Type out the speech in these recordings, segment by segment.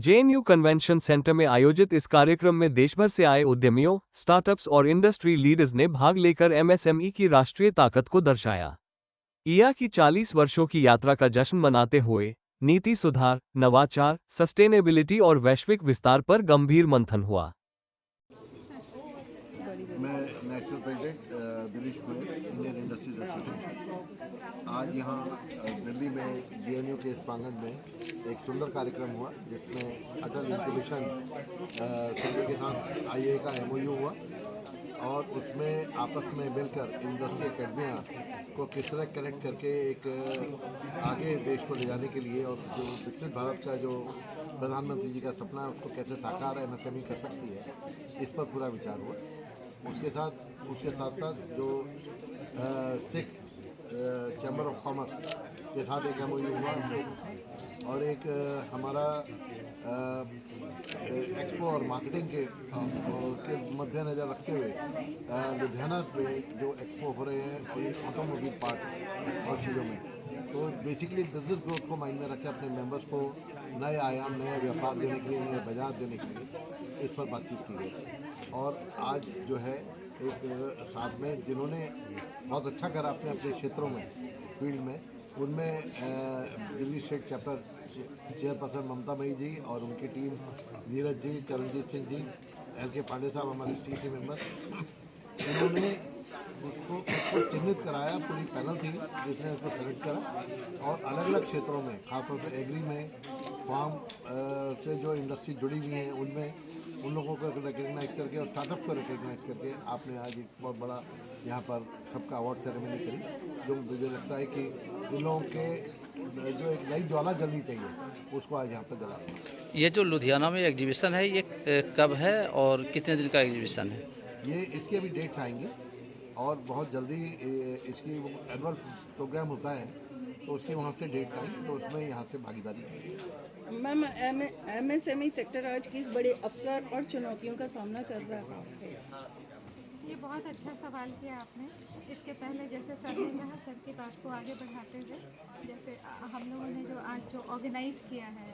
JNU convention centre में आयोजित इस कार्यक्रम में देशभर से आए उद्यमियों, स्टार्टअप्स और इंडस्ट्री लीडर्स ने भाग लेकर एमएसएमई की राष्ट्रीय ताकत को दर्शाया। ईया की 40 वर्षों की यात्रा का जश्न मनाते हुए नीति सुधार, नवाचार, सस्टेनेबिलिटी और वैश्विक विस्तार पर गंभीर मंथन हुआ। मैं national president Dilish Goyal, Indian industries association. आज यहाँ दिल्ली में जेएनयू के इस प्रांगण में एक सुंदर कार्यक्रम हुआ जिसमें अटल इंक्यूबेशन सेंटर के साथ आईआईए का एमओयू हुआ और उसमें आपस में मिलकर इंडस्ट्री एकेडमिया को किस तरह कनेक्ट करके एक आगे देश को ले जाने के लिए और जो विकसित भारत का जो प्रधानमंत्री जी का सपना है उसको कैसे साकार एमएसएमई कर सकती है, इस पर पूरा विचार हुआ। उसके साथ साथ जो सिख चैम्बर ऑफ कॉमर्स के साथ एक एमओयू हुआ और एक हमारा एक्सपो और मार्केटिंग के मद्देनज़र रखते हुए लुधियाना में जो एक्सपो हो रहे हैं ऑटोमोबाइल पार्ट्स और चीज़ों में, तो बेसिकली बिजनेस ग्रोथ को माइंड में रख के अपने मेंबर्स को नए आयाम, नए व्यापार देने के लिए, नए बाजार देने के लिए इस पर बातचीत की गई। और आज जो है एक साथ में जिन्होंने बहुत अच्छा करा अपने अपने क्षेत्रों में, फील्ड में, उनमें दिल्ली स्टेट चैप्टर चेयरपर्सन ममता मई जी और उनकी टीम, नीरज जी, चरणजीत सिंह जी, एल.के. पांडे साहब हमारे सीसी मेंबर, इन्होंने उसको चिन्हित कराया। पूरी पैनल थी जिसने उसको सेलेक्ट करा और अलग अलग क्षेत्रों में, खासतौर से एग्री में, फार्म से जो इंडस्ट्री जुड़ी हुई है उनमें, उन लोगों को रिकग्नाइज करके और स्टार्टअप को रिकग्नाइज करके आपने आज एक बहुत बड़ा यहाँ पर सबका अवार्ड सेरेमनी करी, जो मुझे लगता है कि इन लोगों के जो एक नई ज्वाला जलनी चाहिए उसको आज यहाँ पर जला। ये जो लुधियाना में एग्जीबिशन है ये कब है और कितने दिन का एग्जीबिशन है? ये इसके अभी डेट्स आएंगे और बहुत जल्दी इसकी एनुअल प्रोग्राम होता है तो उसके वहाँ से डेट्स आएंगे, तो उसमें यहाँ से भागीदारी है। मैम, एमएसएमई सेक्टर आज किस बड़े अवसर और चुनौतियों का सामना कर रहा है? ये बहुत अच्छा सवाल किया आपने। इसके पहले जैसे सर ने कहा, सर की बात को आगे बढ़ाते हुए, जैसे हम लोगों ने जो आज जो ऑर्गेनाइज़ किया है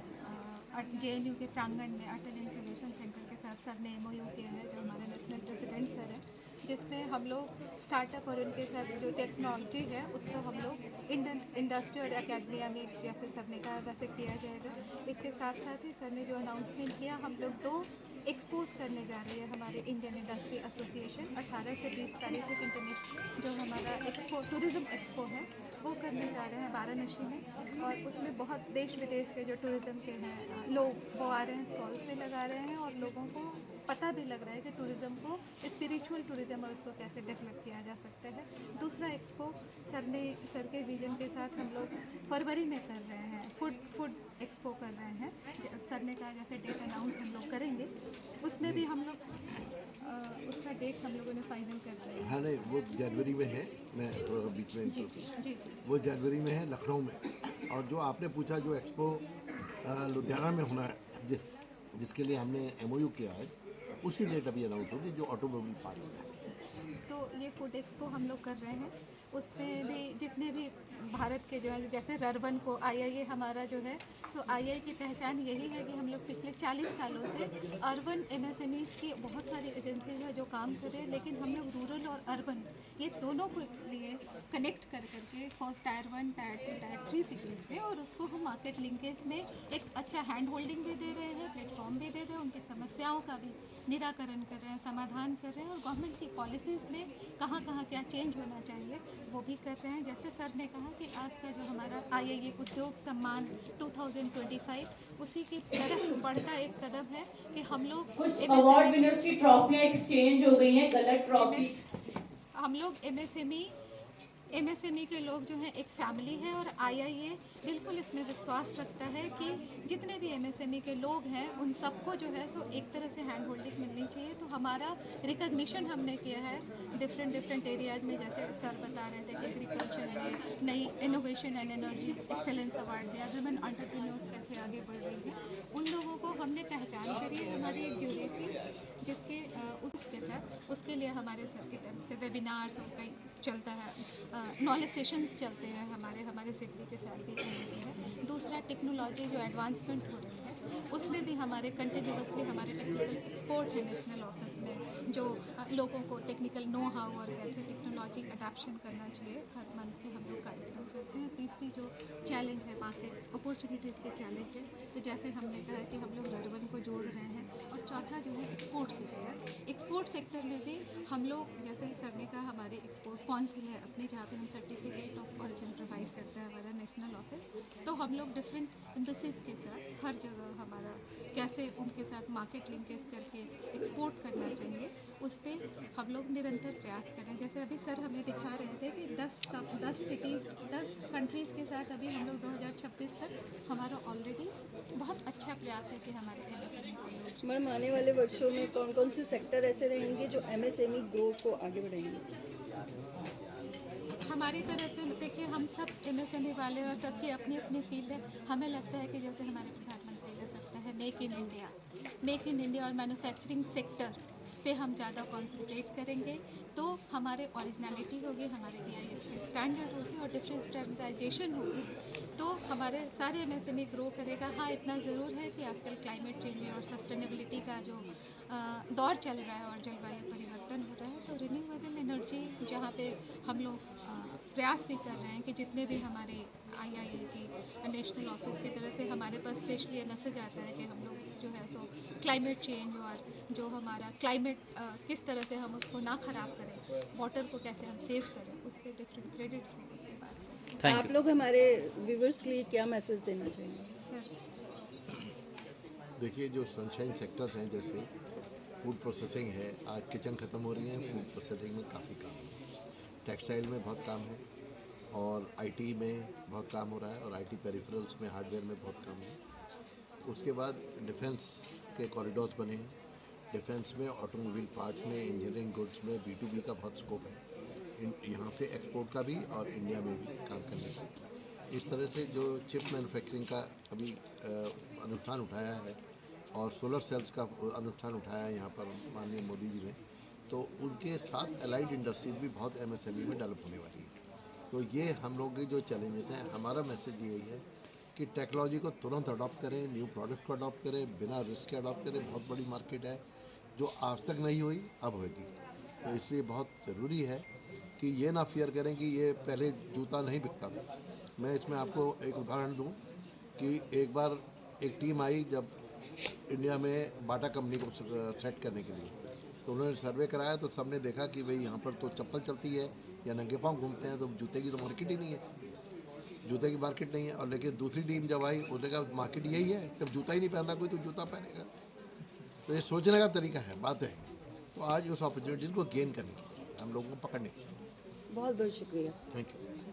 जेएनयू के प्रांगण में अटल इंक्यूबेशन सेंटर के साथ सर ने एमओयू किया है, जो हमारे नेशनल प्रेसिडेंट सर हैं, जिसमें हम लोग स्टार्टअप और उनके साथ जो टेक्नोलॉजी है उसको हम लोग इंडियन इंडस्ट्री और एकेडमिया में, जैसे सर ने कहा वैसे किया जाएगा। इसके साथ साथ ही सर ने जो अनाउंसमेंट किया, हम लोग 2 एक्सपोज करने जा रही है हमारे इंडियन इंडस्ट्री एसोसिएशन। 18 से 20 तारीख तक इंटरनेशनल जो हमारा एक्सपो, टूरिज़्म एक्सपो है, वो करने जा रहे हैं वाराणसी में। और उसमें बहुत देश विदेश के जो टूरिज़्म के हैं लोग वो आ रहे हैं, स्टॉल्स पे लगा रहे हैं और लोगों को पता भी लग रहा है कि टूरिज़्म को, स्पिरिचुअल टूरिज़्म और उसको कैसे डेवलप किया जा सकता है। दूसरा एक्सपो सर के विजन के साथ हम लोग फरवरी में कर रहे हैं, फूड एक्सपो कर रहे हैं। सर ने कहा जैसे डेट अनाउंस हम लोग करेंगे, उसमें भी हम लोग उसका डेट हम लोगों ने फाइनल कर रहे हैं। हाँ, नहीं, वो जनवरी में है। मैं थोड़ा सा बीच में जी, वो जनवरी में है लखनऊ में। और जो आपने पूछा जो एक्सपो लुधियाना में होना है, जिसके लिए हमने एमओयू किया है, उसकी डेट अभी अनाउंस होगी, जो ऑटोमोबाइल पार्ट्स है। तो ये फूड एक्सपो हम लोग कर रहे हैं, उसमें भी जितने भी भारत के जो है, जैसे रर्बन को आईआईए हमारा जो है, तो आईआईए की पहचान यही है कि हम लोग पिछले 40 सालों से अर्बन एमएसएमईज़ की बहुत सारी एजेंसीज है जो काम कर रहे हैं, लेकिन हम लोग रूरल और अर्बन ये दोनों को लिए कनेक्ट कर करके first tier 1, tyre 2, tyre 3 cities में, और उसको हम मार्केट लिंकेज में एक अच्छा हैंड होल्डिंग भी दे रहे हैं, प्लेटफॉर्म भी दे रहे हैं, उनकी समस्याओं का भी निराकरण कर रहे हैं, समाधान कर रहे हैं, और गवर्नमेंट की पॉलिसीज़ में कहाँ कहाँ क्या चेंज होना चाहिए वो भी कर रहे हैं। जैसे सर ने कहा कि आज का जो हमारा आईआईए उद्योग सम्मान 2025, उसी की तरफ बढ़ता एक कदम है कि हम लोग अवार्ड विनर्स की ट्रॉफियां एक्सचेंज हो गई हैं, गलत ट्रॉफी। हम लोग एमएसएमई के लोग जो हैं एक फैमिली है, और आईआईए बिल्कुल इसमें विश्वास रखता है कि जितने भी एमएसएमई के लोग हैं उन सबको जो है सो एक तरह से हैंड होल्डिंग मिलनी चाहिए। तो हमारा रिकग्निशन हमने किया है डिफरेंट एरियाज में, जैसे सर बता रहे थे कि एग्रीकल्चर है, नई innovation and energy excellence award दिया, वुमेन एंटरप्रेन्योर्स कैसे आगे बढ़ रही हैं, उन लोगों को हमने पहचान करी है हमारी एक ज्यूरी की, जिसके उसके साथ उसके लिए हमारे सर की तरफ से वेबिनार्स और कई चलता है, नॉलेज सेशंस चलते हैं हमारे सिटी के साथ भी है। दूसरा टेक्नोलॉजी जो एडवांसमेंट हो रही है उसमें भी हमारे कंटिन्यूसली हमारे टेक्निकल एक्सपोर्ट है नेशनल ऑफिस में, जो लोगों को टेक्निकल नो हाउ और कैसे टेक्नोलॉजी अडाप्शन करना चाहिए, हर मंथ में हम लोग कार्यक्रम करते हैं। तीसरी जो चैलेंज है मार्केट अपॉर्चुनिटीज़ के चैलेंज है, तो जैसे हमने कहा कि हम लोग रर्बन को जोड़ रहे हैं। और चौथा जो है एक्सपोर्ट सेक्टर, एक्सपोर्ट सेक्टर में भी हम लोग, जैसे सर ने कहा, हमारे एक्सपोर्ट कौंसिल है अपने, जहाँ पे हम सर्टिफिकेट ऑफ ऑरिजिन प्रोवाइड करता है हमारा नेशनल ऑफिस। तो हम लोग डिफरेंट एम्बेसीज के साथ हर जगह हमारा कैसे उनके साथ मार्केट लिंकेज करके एक्सपोर्ट करना चाहिए, उस पर हम लोग निरंतर प्रयास कर रहे हैं। जैसे अभी सर हमें दिखा रहे थे कि 10 सिटीज़ 10 कंट्रीज़ के साथ अभी हम लोग 2026 तक हमारा ऑलरेडी बहुत अच्छा प्रयास है कि हमारे MSME को लोग। मैडम, आने वाले वर्षों में कौन कौन से सेक्टर ऐसे रहेंगे जो MSME ग्रोथ को आगे बढ़ाएंगे? हमारी तरफ से देखिए, हम सब MSME वाले और सबकी अपनी अपनी फील्ड है। हमें लगता है कि जैसे हमारे प्रधानमंत्री का सप्ताह है मेक इन इंडिया और मैन्युफैक्चरिंग सेक्टर पे हम ज़्यादा कंसंट्रेट करेंगे, तो हमारे ओरिजिनलिटी होगी, हमारे BIS के स्टैंडर्ड होगी और डिफरेंट स्टैंडर्डाइजेशन होगी, तो हमारे सारे MSME ग्रो करेगा। हाँ, इतना ज़रूर है कि आजकल क्लाइमेट चेंज और सस्टेनेबिलिटी का जो दौर चल रहा है और जलवायु परिवर्तन हो रहा है, तो रिन्यूएबल एनर्जी जहाँ पे हम लोग प्रयास भी कर रहे हैं कि जितने भी हमारे IIAT नेशनल ऑफिस की तरफ से हमारे पास स्पेशली ये मैसेज आता है कि हम लोग जो है सो क्लाइमेट चेंज और जो हमारा क्लाइमेट किस तरह से हम उसको ना ख़राब करें, वाटर को कैसे हम सेव करें, उस पर डिफरेंट क्रेडिट्स हैं, उसके बाद थैंक आप यू। लोग हमारे व्यूवर्स के लिए क्या मैसेज देना चाहेंगे? सर। देखिए, जो सनशाइन सेक्टर्स हैं, जैसे फूड प्रोसेसिंग है, आज किचन ख़त्म हो रही है, फूड प्रोसेसिंग में काफ़ी काम है, टेक्सटाइल में बहुत काम है, और IT में बहुत काम हो रहा है, और IT पेरिफेरल्स में, हार्डवेयर में बहुत काम है। उसके बाद डिफेंस के कॉरिडोर्स बने हैं, डिफेंस में, ऑटोमोबाइल पार्ट्स में, इंजीनियरिंग गुड्स में B2B का बहुत स्कोप है, यहाँ से एक्सपोर्ट का भी और इंडिया में भी काम करने का। इस तरह से जो चिप मैन्युफैक्चरिंग का अभी अनुष्ठान उठाया है और सोलर सेल्स का अनुष्ठान उठाया है यहाँ पर माननीय मोदी जी ने, तो उनके साथ अलाइड इंडस्ट्रीज भी बहुत MSME में डेवलप होने वाली है। तो ये हम लोग के जो चैलेंजेस हैं, हमारा मैसेज यही है कि टेक्नोलॉजी को तुरंत अडॉप्ट करें, न्यू प्रोडक्ट को अडॉप्ट करें, बिना रिस्क के अडॉप्ट करें। बहुत बड़ी मार्केट है जो आज तक नहीं हुई, अब होगी। तो इसलिए बहुत ज़रूरी है कि ये ना फियर करें कि ये पहले जूता नहीं बिकता था। मैं इसमें आपको एक उदाहरण दूं कि एक बार एक टीम आई जब इंडिया में बाटा कंपनी को सेट करने के लिए, तो उन्होंने सर्वे कराया, तो सबने देखा कि भाई यहाँ पर तो चप्पल चलती है या नंगे पाँव घूमते हैं, तो जूते की तो मार्केट ही नहीं है, जूते की मार्केट नहीं है। और लेकिन दूसरी टीम जब आई, उसने कहा मार्केट यही है, जब जूता ही नहीं पहनना कोई तो जूता पहनेगा। तो ये सोचने का तरीका है, बात है। तो आज उस अपॉर्चुनिटी को गेन करने की, हम लोगों को पकड़ने की। बहुत बहुत शुक्रिया। Thank you.